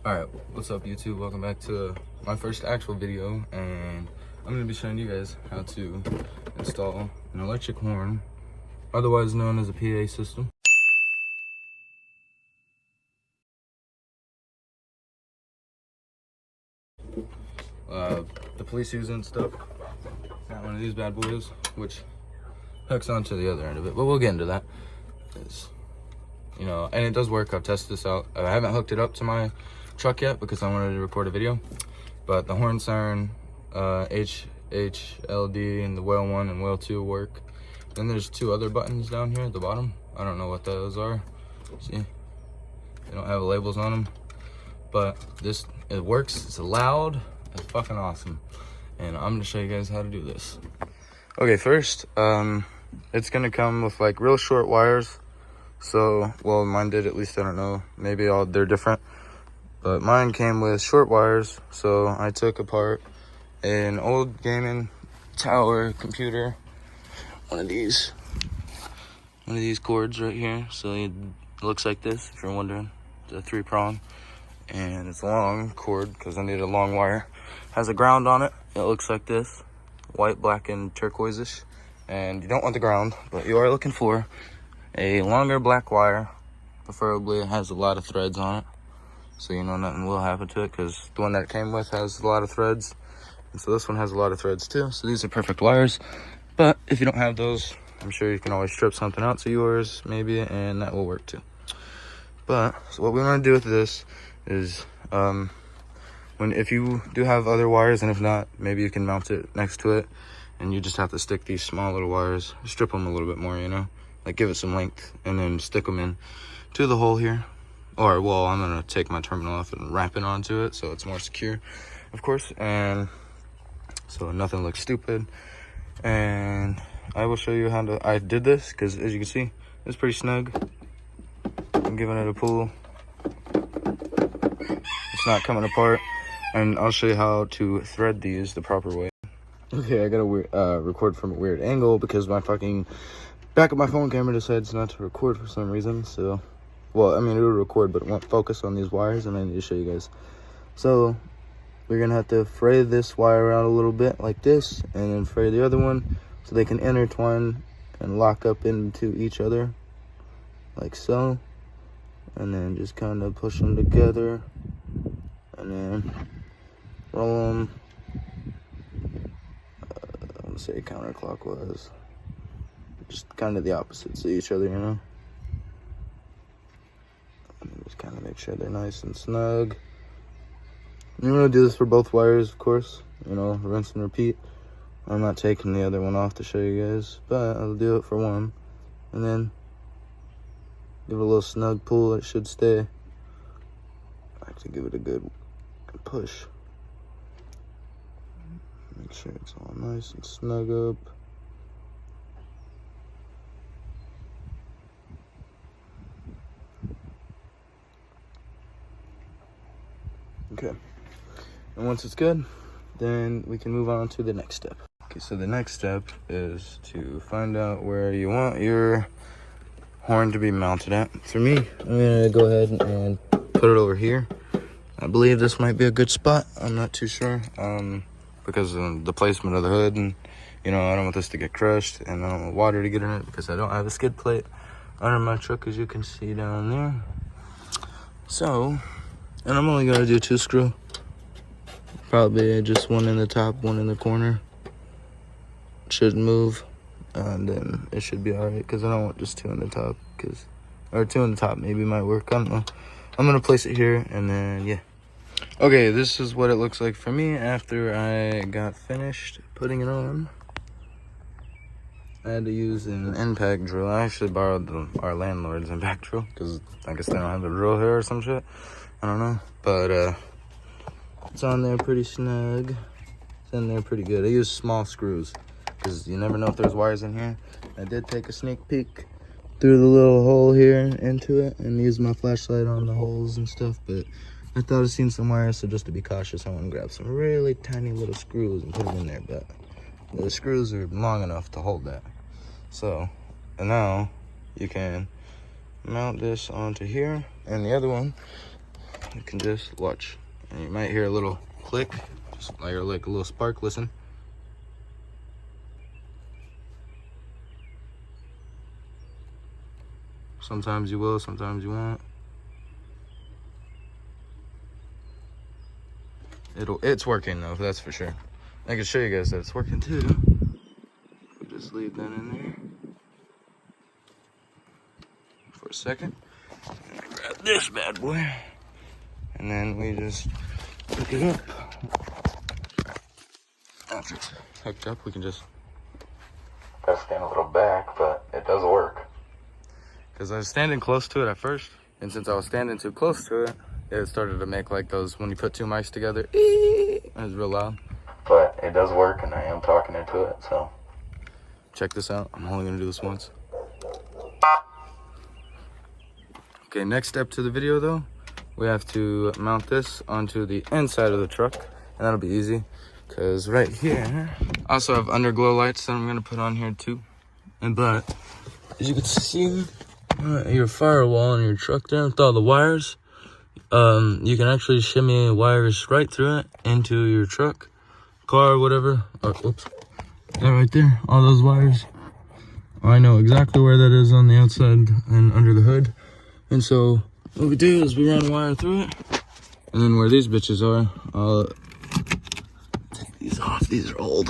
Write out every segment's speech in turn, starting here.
Alright, what's up YouTube? Welcome back to my first actual video, and I'm going to be showing you guys how to install an electric horn, otherwise known as a PA system. The police use it and stuff. Got one of these bad boys, which hooks onto the other end of it, but we'll get into that. You know, and it does work. I've tested this out. I haven't hooked it up to my truck yet because I wanted to record a video, but the horn siren, HLD, and the whale 1 and whale 2 work. Then there's two other buttons down here at the bottom. I don't know what those are. See, they don't have labels on them, but it works. It's loud. It's fucking awesome, and I'm gonna show you guys how to do this. Okay, first, it's gonna come with like real short wires. So, well, mine did, at least. I don't know, maybe they're different, but mine came with short wires. So I took apart an old gaming tower computer, one of these cords right here. So it looks like this, if you're wondering. It's a 3-prong, and it's a long cord because I needed a long wire. Has a ground on it. It looks like this, white, black, and turquoise-ish. And you don't want the ground, but you are looking for a longer black wire. Preferably it has a lot of threads on it, so you know nothing will happen to it, because the one that it came with has a lot of threads, and so this one has a lot of threads too. So these are perfect wires, but if you don't have those, I'm sure you can always strip something out to yours maybe, and that will work too. But so what we want to do with this is if you do have other wires, and if not, maybe you can mount it next to it, and you just have to stick these small little wires, strip them a little bit more, you know, like give it some length, and then stick them in to the hole here. Or, well, I'm gonna take my terminal off and wrap it onto it so it's more secure, of course, and so nothing looks stupid. And I will show you how I did this, because as you can see, it's pretty snug. I'm giving it a pull. It's not coming apart, and I'll show you how to thread these the proper way. Okay, I gotta record from a weird angle because my fucking back of my phone camera decides not to record for some reason. So, well, I mean, it will record, but it won't focus on these wires, and I need to show you guys. So we're gonna have to fray this wire out a little bit like this, and then fray the other one so they can intertwine and lock up into each other like so, and then just kind of push them together, and then roll them, I would say counterclockwise, just kind of the opposites of each other, you know. And just kind of make sure they're nice and snug. You want to do this for both wires, of course, you know, rinse and repeat. I'm not taking the other one off to show you guys, but I'll do it for one, and then give it a little snug pull. It should stay. Actually, give it a good push. Make sure it's all nice and snug up. Okay, and once it's good, then we can move on to the next step. Okay, so the next step is to find out where you want your horn to be mounted at. For me, I'm gonna go ahead and put it over here. I believe this might be a good spot. I'm not too sure, because of the placement of the hood, and you know, I don't want this to get crushed, and I don't want water to get in it because I don't have a skid plate under my truck, as you can see down there. So, and I'm only gonna do 2 screw, probably just one in the top, one in the corner. Shouldn't move, and then it should be all right, because I don't want just 2 in the top, or 2 in the top maybe might work, I don't know. I'm gonna place it here, and then yeah. Okay, this is what it looks like for me after I got finished putting it on. I had to use an impact drill. I actually borrowed our landlord's impact drill, because I guess they don't have the drill here or some shit. I don't know, but it's on there pretty snug. It's in there pretty good. I use small screws, because you never know if there's wires in here. I did take a sneak peek through the little hole here into it and use my flashlight on the holes and stuff, but I thought I'd seen some wires, so just to be cautious, I want to grab some really tiny little screws and put them in there, but the screws are long enough to hold that. So, and now you can mount this onto here, and the other one you can just watch. And you might hear a little click, just like a little spark. Listen. Sometimes you will, sometimes you won't. It's working though, that's for sure. I can show you guys that it's working too. We'll just leave that in there for a second. And I grab this bad boy, and then we just hook it up. After it's hooked up, we can just stand a little back, but it does work. Because I was standing close to it at first, and since I was standing too close to it, it started to make like those, when you put two mics together, it was real loud. But it does work, and I am talking into it, so check this out. I'm only gonna do this once. Okay, next step to the video though, we have to mount this onto the inside of the truck, and that'll be easy, because right here, I also have underglow lights that I'm gonna put on here too. But as you can see, your firewall in your truck there with all the wires, you can actually shimmy wires right through it into your truck, car, whatever. Oops, that right there, all those wires. I know exactly where that is on the outside and under the hood. And so what we do is we run a wire through it, and then where these bitches are, I'll take these off. These are old.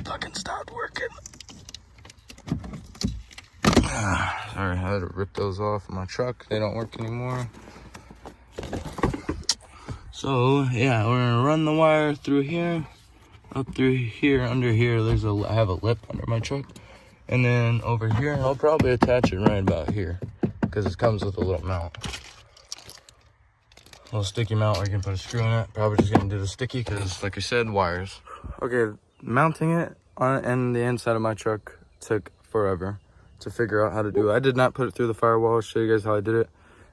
Fucking stopped working. Sorry, I had to rip those off of my truck. They don't work anymore. So yeah, we're gonna run the wire through here, up through here, under here. I have a lip under my truck, and then over here, I'll probably attach it right about here, because it comes with a little mount, a little sticky mount where you can put a screw in it. Probably just gonna do the sticky, because like I said, wires. Okay, mounting it in the inside of my truck took forever to figure out how to do it. I did not put it through the firewall. I'll show you guys how I did it.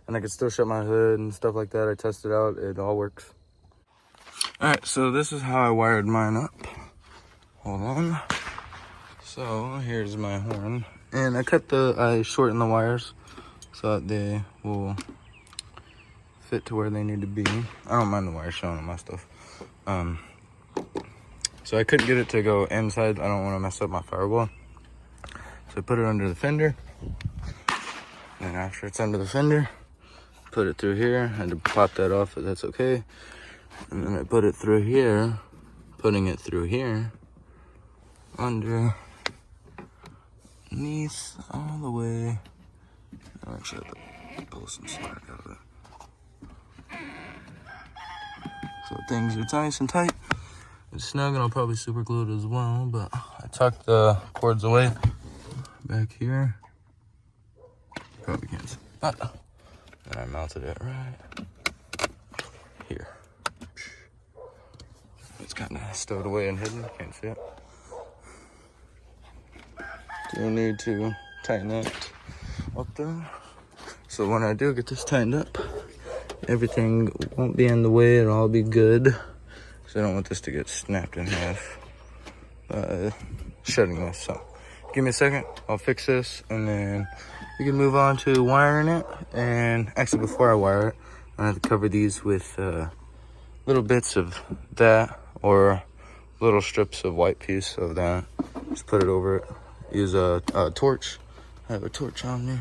And I can still shut my hood and stuff like that. I tested it out, it all works. All right, so this is how I wired mine up. Hold on. So here's my horn. And I shortened the wires so that they will fit to where they need to be. I don't mind the wires showing on my stuff. So I couldn't get it to go inside. I don't want to mess up my firewall. So I put it under the fender. And after it's under the fender, put it through here. I had to pop that off, but that's okay. And then I put it through here, putting it through here, underneath all the way. I actually have to pull some slack out of it. So things are nice and tight. It's snug, and I'll probably super glue it as well, but I tucked the cords away back here. Probably can't see, but then I mounted it right here. It's kind of stowed away and hidden, can't see it. Do need to tighten it up though. So when I do get this tightened up, everything won't be in the way, it'll all be good. So I don't want this to get snapped in half shutting this. So give me a second, I'll fix this, and then we can move on to wiring it. And actually, before I wire it, I have to cover these with little bits of that, or little strips of white piece of that. Just put it over it. Use a torch. I have a torch on me.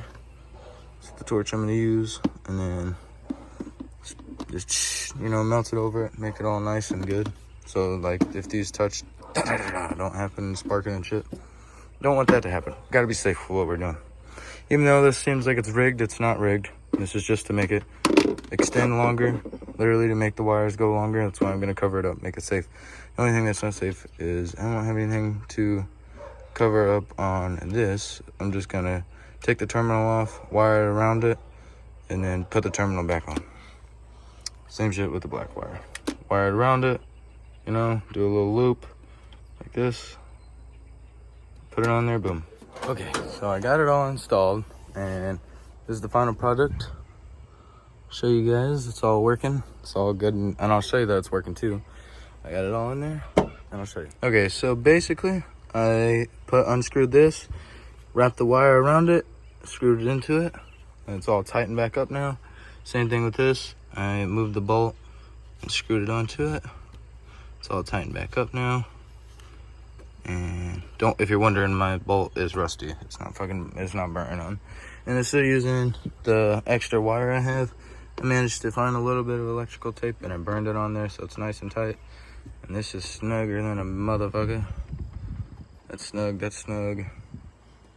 That's the torch I'm gonna use, and then just melt it over it, make it all nice and good. So like if these touch, don't happen, sparking and shit. Don't want that to happen. Gotta be safe with what we're doing. Even though this seems like it's rigged, it's not rigged. This is just to make it extend longer, literally to make the wires go longer. That's why I'm gonna cover it up, make it safe. The only thing that's not safe is I don't have anything to cover up on this. I'm just gonna take the terminal off, wire it around it, and then put the terminal back on. Same shit with the black wire. Wire it around it, do a little loop like this. Put it on there, boom. Okay, so I got it all installed, and this is the final product. Show you guys, it's all working. It's all good, and I'll show you that it's working too. I got it all in there, and I'll show you. Okay, so basically, I unscrewed this, wrapped the wire around it, screwed it into it, and it's all tightened back up now. Same thing with this. I moved the bolt and screwed it onto it. It's all tightened back up now. And if you're wondering, my bolt is rusty. It's not burning on. And instead of using the extra wire I have, I managed to find a little bit of electrical tape and I burned it on there so it's nice and tight. And this is snugger than a motherfucker. That's snug.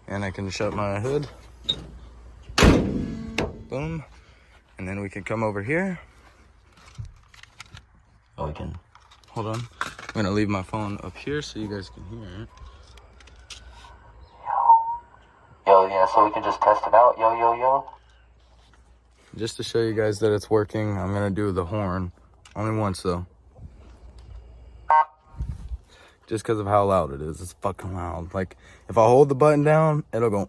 And I can shut my hood. Boom. And then we can come over here. Oh, we can, hold on. I'm gonna leave my phone up here so you guys can hear it. Yo, yeah, so we can just test it out. Yo. Just to show you guys that it's working, I'm gonna do the horn. Only once though. Just because of how loud it is. It's fucking loud. Like, if I hold the button down, it'll go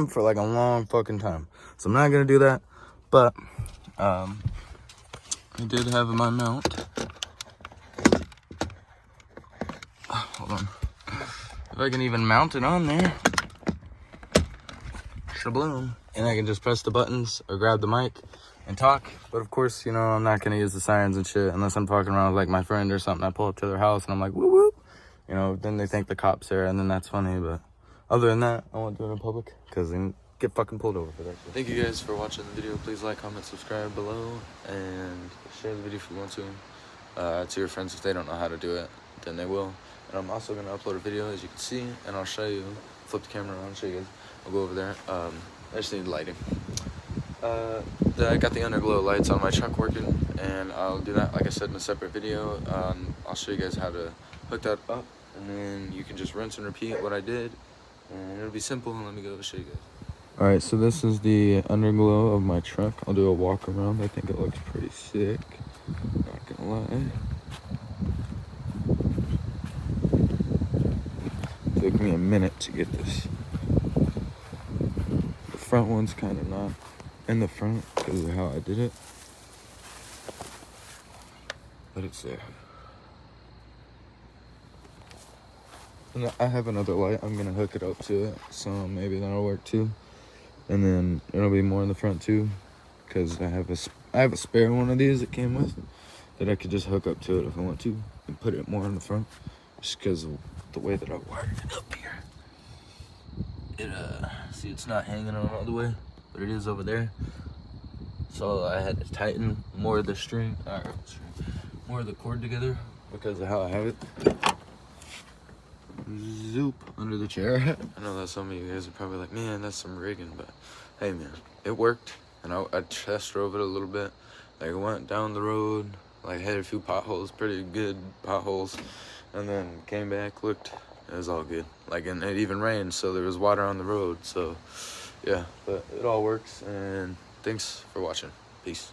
for like a long fucking time. So I'm not gonna do that. But I did have my mount. Hold on. If I can even mount it on there. Shabloom. And I can just press the buttons or grab the mic and talk. But of course, you know, I'm not gonna use the sirens and shit unless I'm talking around with like my friend or something. I pull up to their house and I'm like, woo woo. You know, then they think the cop's there and then that's funny. But other than that, I won't do it in public because they get fucking pulled over for that shit. Thank you guys for watching the video. Please like, comment, subscribe below, and share the video if you want to your friends. If they don't know how to do it, then they will. And I'm also gonna upload a video, as you can see, and I'll show you. Flip the camera around, show you guys. I'll go over there. I just need lighting. I got the Underglow lights on my truck working, and I'll do that, like I said, in a separate video. I'll show you guys how to hook that up, and then you can just rinse and repeat what I did, and it'll be simple. Let me go show you guys. Alright, so this is the Underglow of my truck. I'll do a walk around. I think it looks pretty sick. Not gonna lie. Took me a minute to get this. The front one's kind of not in the front because of how I did it. But it's there. And I have another light. I'm gonna hook it up to it, so maybe that'll work too. And then it'll be more in the front too, because I have a spare one of these that came with that I could just hook up to it if I want to and put it more in the front, just because of the way that I wired it up here. See, it's not hanging on all the way, but it is over there. So I had to tighten more of the more of the cord together because of how I have it. Zoop under the chair. I know that some of you guys are probably like, man, that's some rigging, but hey, man, it worked. And I test drove it a little bit. Like, I went down the road, like, had a few potholes, pretty good potholes, and then came back, looked, it was all good. Like, and it even rained, so there was water on the road. So yeah, but it all works, and thanks for watching. Peace.